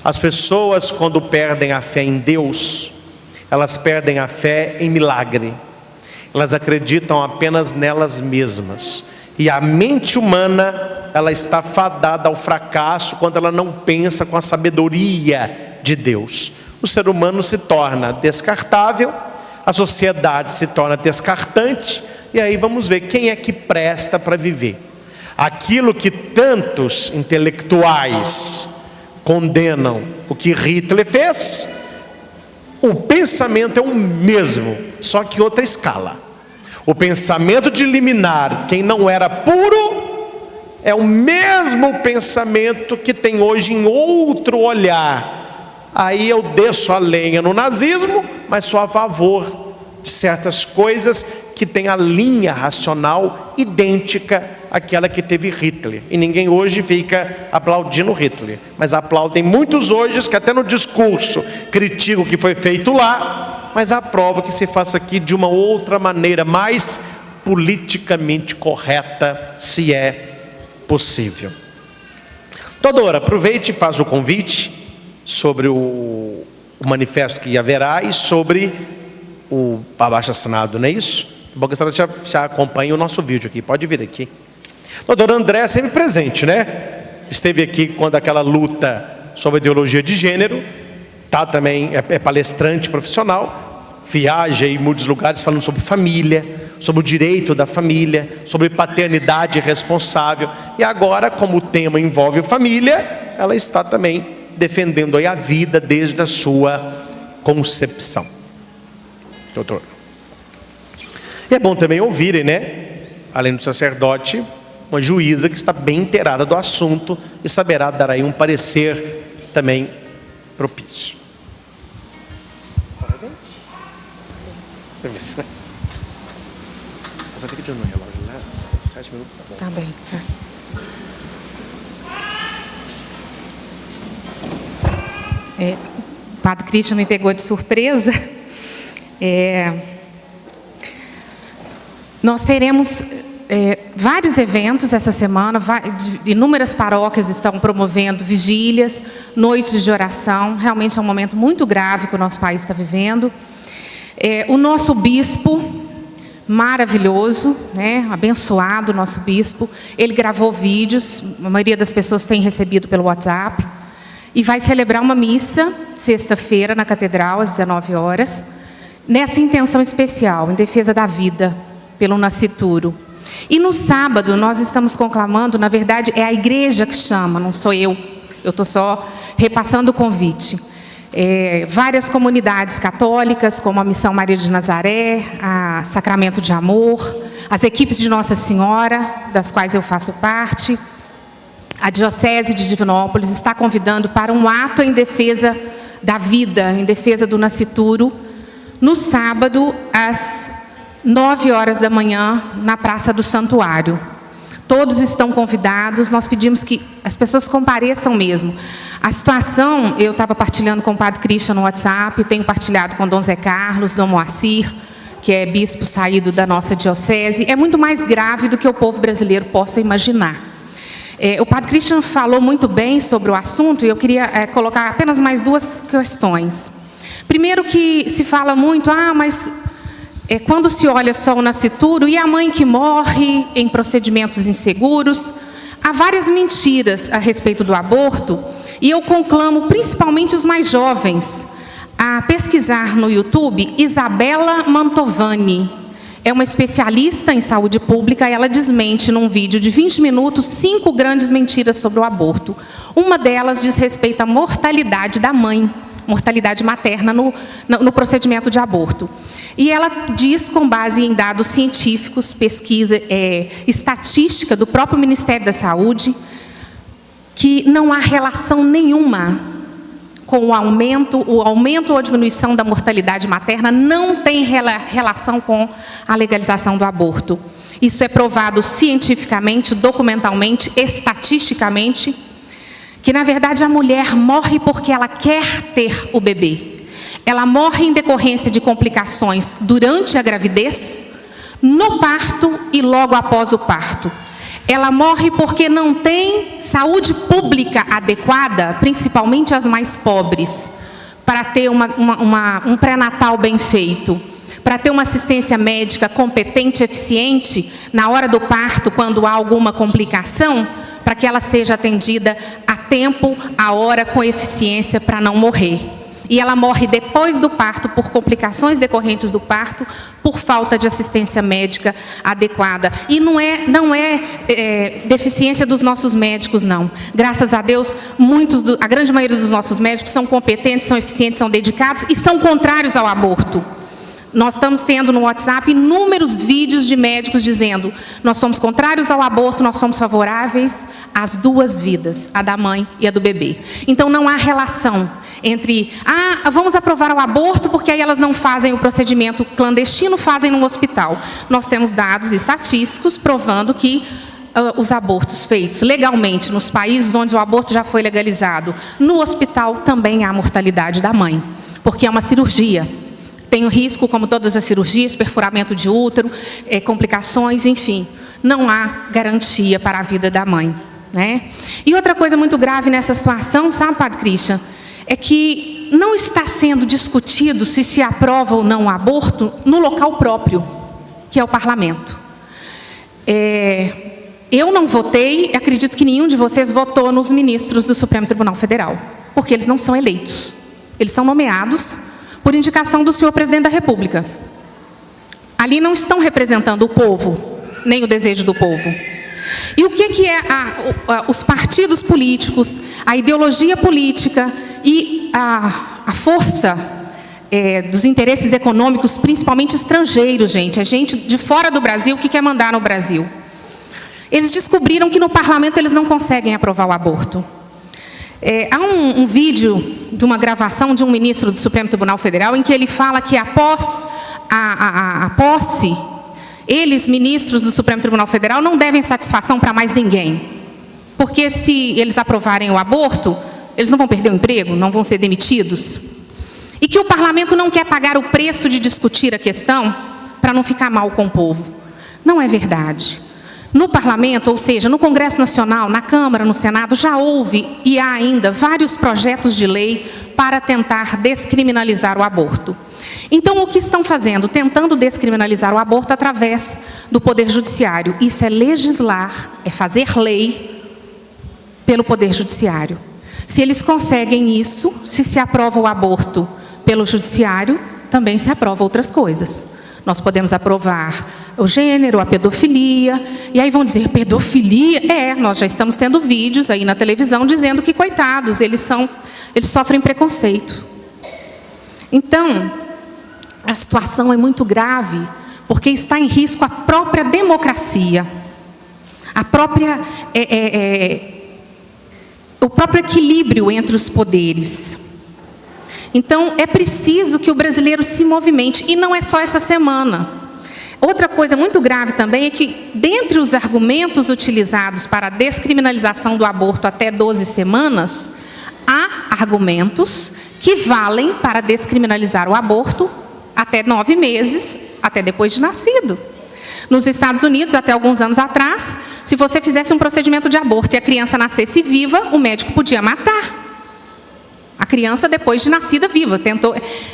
As pessoas, quando perdem a fé em Deus, elas perdem a fé em milagre. Elas acreditam apenas nelas mesmas. E a mente humana, ela está fadada ao fracasso quando ela não pensa com a sabedoria de Deus. O ser humano se torna descartável, a sociedade se torna descartante, e aí vamos ver quem é que presta para viver. Aquilo que tantos intelectuais condenam, o que Hitler fez, o pensamento é o mesmo, só que outra escala. O pensamento de eliminar quem não era puro é o mesmo pensamento que tem hoje em outro olhar. Aí eu desço a lenha no nazismo, mas sou a favor de certas coisas que tem a linha racional idêntica àquela que teve Hitler. E ninguém hoje fica aplaudindo Hitler, mas aplaudem muitos hoje que até no discurso criticam o que foi feito lá, mas aprova que se faça aqui de uma outra maneira, mais politicamente correta, se é possível. Doutora, aproveite e faz o convite. sobre o manifesto que haverá e sobre o abaixo-assinado, não é isso? Bom que a senhora já acompanha o nosso vídeo aqui, pode vir aqui. O doutor André é sempre presente, né? Esteve aqui quando aquela luta sobre a ideologia de gênero, tá também, é palestrante profissional, viaja em muitos lugares falando sobre família, sobre o direito da família, sobre paternidade responsável. E agora, como o tema envolve família, ela está também defendendo aí a vida desde a sua concepção. Doutor. E é bom também ouvirem, né? Além do sacerdote, uma juíza que está bem inteirada do assunto e saberá dar aí um parecer também propício. Só fica de olho no relógio, né? 7 minutos, tá bom. Tá bem, tá. O Padre Christian me pegou de surpresa. Nós teremos vários eventos essa semana, inúmeras paróquias estão promovendo vigílias, noites de oração. Realmente é um momento muito grave que o nosso país está vivendo. O nosso bispo, maravilhoso, né? Abençoado nosso bispo, ele gravou vídeos, a maioria das pessoas tem recebido pelo WhatsApp, e vai celebrar uma missa, sexta-feira, na Catedral, às 19 horas, nessa intenção especial, em defesa da vida, pelo nascituro. E no sábado, nós estamos conclamando, na verdade, é a igreja que chama, não sou eu estou só repassando o convite. Várias comunidades católicas, como a Missão Maria de Nazaré, a Sacramento de Amor, as equipes de Nossa Senhora, das quais eu faço parte, a Diocese de Divinópolis está convidando para um ato em defesa da vida, em defesa do nascituro, no sábado, às 9 horas da manhã, na Praça do Santuário. Todos estão convidados, nós pedimos que as pessoas compareçam mesmo. A situação, eu estava partilhando com o Padre Christian no WhatsApp, tenho partilhado com Dom Zé Carlos, Dom Moacir, que é bispo saído da nossa diocese, é muito mais grave do que o povo brasileiro possa imaginar. O Padre Christian falou muito bem sobre o assunto, e eu queria colocar apenas mais duas questões. Primeiro que se fala muito, mas quando se olha só o nascituro e a mãe que morre em procedimentos inseguros, há várias mentiras a respeito do aborto, e eu conclamo principalmente os mais jovens a pesquisar no YouTube Isabela Mantovani. É uma especialista em saúde pública, ela desmente num vídeo de 20 minutos 5 grandes mentiras sobre o aborto. Uma delas diz respeito à mortalidade da mãe, mortalidade materna no procedimento de aborto. E ela diz, com base em dados científicos, pesquisa estatística do próprio Ministério da Saúde, que não há relação nenhuma com o aumento ou a diminuição da mortalidade materna, não tem relação com a legalização do aborto. Isso é provado cientificamente, documentalmente, estatisticamente, que na verdade a mulher morre porque ela quer ter o bebê. Ela morre em decorrência de complicações durante a gravidez, no parto e logo após o parto. Ela morre porque não tem saúde pública adequada, principalmente as mais pobres, para ter um pré-natal bem feito, para ter uma assistência médica competente e eficiente na hora do parto, quando há alguma complicação, para que ela seja atendida a tempo, a hora, com eficiência, para não morrer. E ela morre depois do parto, por complicações decorrentes do parto, por falta de assistência médica adequada. E não é deficiência dos nossos médicos, não. Graças a Deus, a grande maioria dos nossos médicos são competentes, são eficientes, são dedicados e são contrários ao aborto. Nós estamos tendo no WhatsApp inúmeros vídeos de médicos dizendo: nós somos contrários ao aborto, nós somos favoráveis às duas vidas, a da mãe e a do bebê. Então não há relação entre, vamos aprovar o aborto porque aí elas não fazem o procedimento clandestino, fazem no hospital. Nós temos dados estatísticos provando que os abortos feitos legalmente nos países onde o aborto já foi legalizado, no hospital também há mortalidade da mãe, porque é uma cirurgia. Tem o risco, como todas as cirurgias, perfuramento de útero, complicações, enfim. Não há garantia para a vida da mãe, né? E outra coisa muito grave nessa situação, sabe, Padre Christian? é que não está sendo discutido se aprova ou não o aborto no local próprio, que é o parlamento. Eu não votei, acredito que nenhum de vocês votou nos ministros do Supremo Tribunal Federal, porque eles não são eleitos. Eles são nomeados por indicação do senhor presidente da República. Ali não estão representando o povo, nem o desejo do povo. E o que é os partidos políticos, a ideologia política e a força dos interesses econômicos, principalmente estrangeiros, gente. É gente de fora do Brasil que quer mandar no Brasil. Eles descobriram que no parlamento eles não conseguem aprovar o aborto. Há um vídeo de uma gravação de um ministro do Supremo Tribunal Federal em que ele fala que após a posse, eles, ministros do Supremo Tribunal Federal, não devem satisfação para mais ninguém. Porque se eles aprovarem o aborto, eles não vão perder o emprego, não vão ser demitidos. E que o parlamento não quer pagar o preço de discutir a questão para não ficar mal com o povo. Não é verdade. No parlamento, ou seja, no Congresso Nacional, na Câmara, no Senado, já houve e há ainda vários projetos de lei para tentar descriminalizar o aborto. Então, o que estão fazendo? Tentando descriminalizar o aborto através do Poder Judiciário. Isso é legislar, é fazer lei pelo Poder Judiciário. Se eles conseguem isso, se aprova o aborto pelo Judiciário, também se aprova outras coisas. Nós podemos aprovar o gênero, a pedofilia, e aí vão dizer, pedofilia? Nós já estamos tendo vídeos aí na televisão dizendo que, coitados, eles sofrem preconceito. Então, a situação é muito grave, porque está em risco a própria democracia, o próprio equilíbrio entre os poderes. Então, é preciso que o brasileiro se movimente, e não é só essa semana. Outra coisa muito grave também é que, dentre os argumentos utilizados para a descriminalização do aborto até 12 semanas, há argumentos que valem para descriminalizar o aborto até 9 meses, até depois de nascido. Nos Estados Unidos, até alguns anos atrás, se você fizesse um procedimento de aborto e a criança nascesse viva, o médico podia matar a criança depois de nascida viva.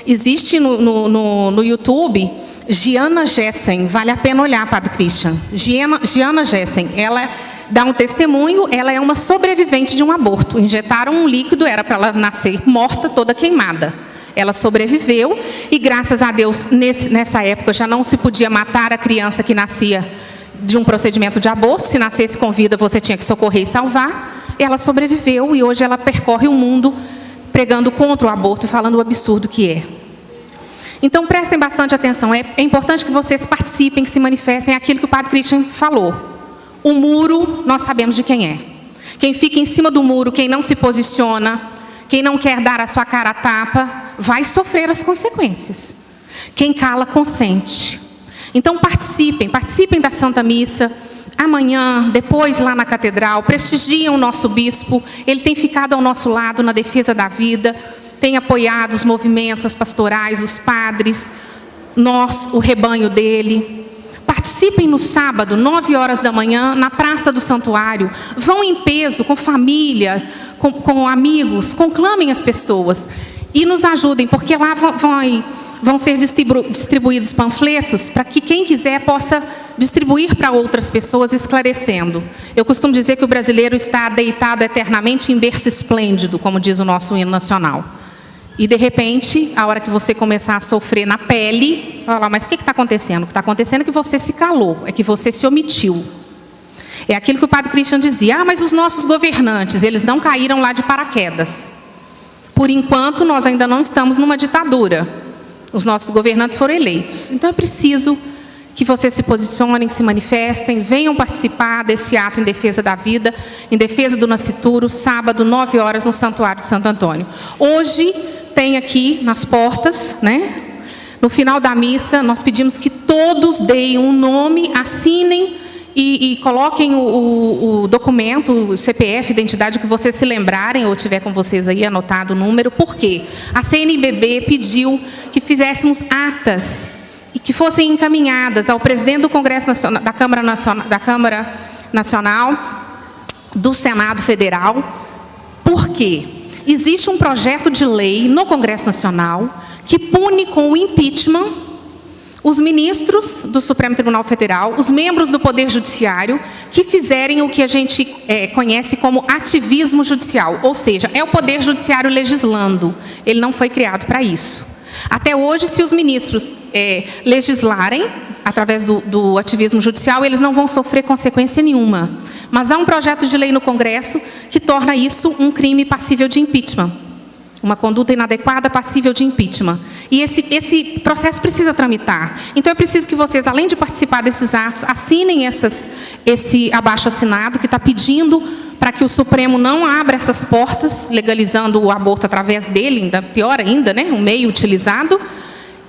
Existe no YouTube, Giana Gessen, vale a pena olhar, Padre Christian. Giana Gessen, ela dá um testemunho, ela é uma sobrevivente de um aborto. Injetaram um líquido, era para ela nascer morta, toda queimada. Ela sobreviveu e, graças a Deus, nessa época já não se podia matar a criança que nascia de um procedimento de aborto. Se nascesse com vida, você tinha que socorrer e salvar. Ela sobreviveu e hoje ela percorre o mundo pregando contra o aborto e falando o absurdo que é. Então, prestem bastante atenção. É importante que vocês participem, que se manifestem aquilo que o Padre Christian falou. O muro, nós sabemos de quem é. Quem fica em cima do muro, quem não se posiciona, quem não quer dar a sua cara a tapa, vai sofrer as consequências. Quem cala, consente. Então, participem da Santa Missa. Amanhã, depois lá na Catedral, prestigiem o nosso bispo. Ele tem ficado ao nosso lado na defesa da vida, tem apoiado os movimentos, as pastorais, os padres, nós, o rebanho dele. Participem no sábado, 9 horas da manhã, na Praça do Santuário. Vão em peso, com família, com amigos, conclamem as pessoas e nos ajudem, porque lá vão ser distribuídos panfletos para que quem quiser possa distribuir para outras pessoas, esclarecendo. Eu costumo dizer que o brasileiro está deitado eternamente em berço esplêndido, como diz o nosso hino nacional. E, de repente, a hora que você começar a sofrer na pele, vai falar, mas o que está acontecendo? O que está acontecendo é que você se calou, é que você se omitiu. É aquilo que o Padre Christian dizia, mas os nossos governantes, eles não caíram lá de paraquedas. Por enquanto, nós ainda não estamos numa ditadura. Os nossos governantes foram eleitos. Então, é preciso que vocês se posicionem, se manifestem, venham participar desse ato em defesa da vida, em defesa do nascituro, sábado, 9 horas, no Santuário de Santo Antônio. Hoje, tem aqui nas portas, né? No final da missa, nós pedimos que todos deem um nome, assinem e coloquem o documento, o CPF, identidade, que vocês se lembrarem, ou tiver com vocês aí anotado o número. Por quê? A CNBB pediu que fizéssemos atas e que fossem encaminhadas ao presidente do Congresso Nacional, da Câmara Nacional, do Senado Federal. Por quê? existe um projeto de lei no Congresso Nacional que pune com o impeachment os ministros do Supremo Tribunal Federal, os membros do Poder Judiciário, que fizerem o que a gente conhece como ativismo judicial, ou seja, é o Poder Judiciário legislando, ele não foi criado para isso. Até hoje, se os ministros legislarem, através do ativismo judicial, eles não vão sofrer consequência nenhuma. Mas há um projeto de lei no Congresso que torna isso um crime passível de impeachment. Uma conduta inadequada passível de impeachment. E esse processo precisa tramitar. Então, é preciso que vocês, além de participar desses atos, assinem esse abaixo-assinado que está pedindo para que o Supremo não abra essas portas, legalizando o aborto através dele, ainda pior ainda, né, um meio utilizado,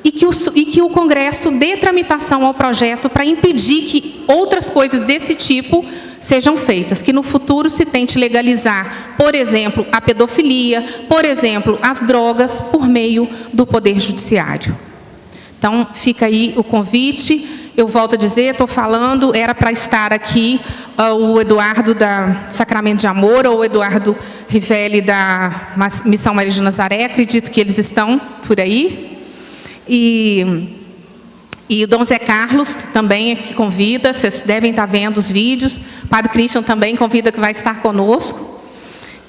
e que o Congresso dê tramitação ao projeto para impedir que outras coisas desse tipo sejam feitas, que no futuro se tente legalizar, por exemplo, a pedofilia, por exemplo, as drogas, por meio do Poder Judiciário. Então, fica aí o convite. Eu volto a dizer, estou falando, era para estar aqui o Eduardo da Sacramento de Amor, ou o Eduardo Rivelli da Missão Maria de Nazaré, acredito que eles estão por aí. E o Dom Zé Carlos também que convida, vocês devem estar vendo os vídeos. O Padre Christian também convida, que vai estar conosco.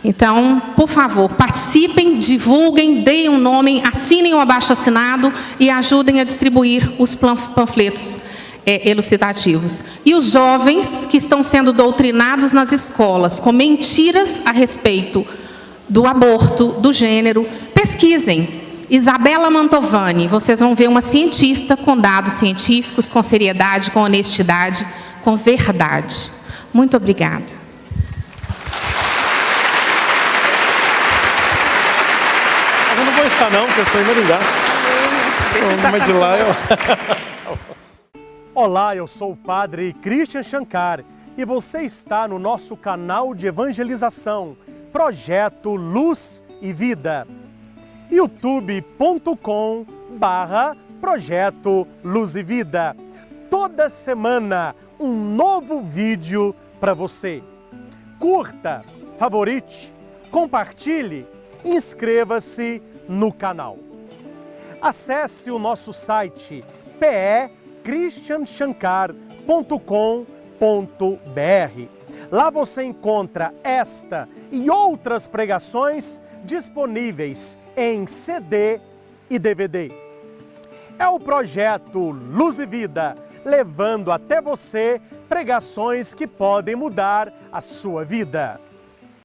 Então, por favor, participem, divulguem, deem um nome, assinem o abaixo-assinado e ajudem a distribuir os panfletos elucidativos. E os jovens que estão sendo doutrinados nas escolas com mentiras a respeito do aborto, do gênero, pesquisem. Isabela Mantovani, vocês vão ver uma cientista com dados científicos, com seriedade, com honestidade, com verdade. Muito obrigada. Eu não vou estar não, porque eu estou em Maringá. Mas de lá eu... Olá, eu sou o Padre Christian Shankar e você está no nosso canal de evangelização, Projeto Luz e Vida. youtube.com/Projeto Luz e Vida. Toda semana um novo vídeo para você. Curta, favorite, compartilhe, inscreva-se no canal. Acesse o nosso site christianshankar.com.br. Lá você encontra esta e outras pregações disponíveis em CD e DVD. É o projeto Luz e Vida, levando até você pregações que podem mudar a sua vida.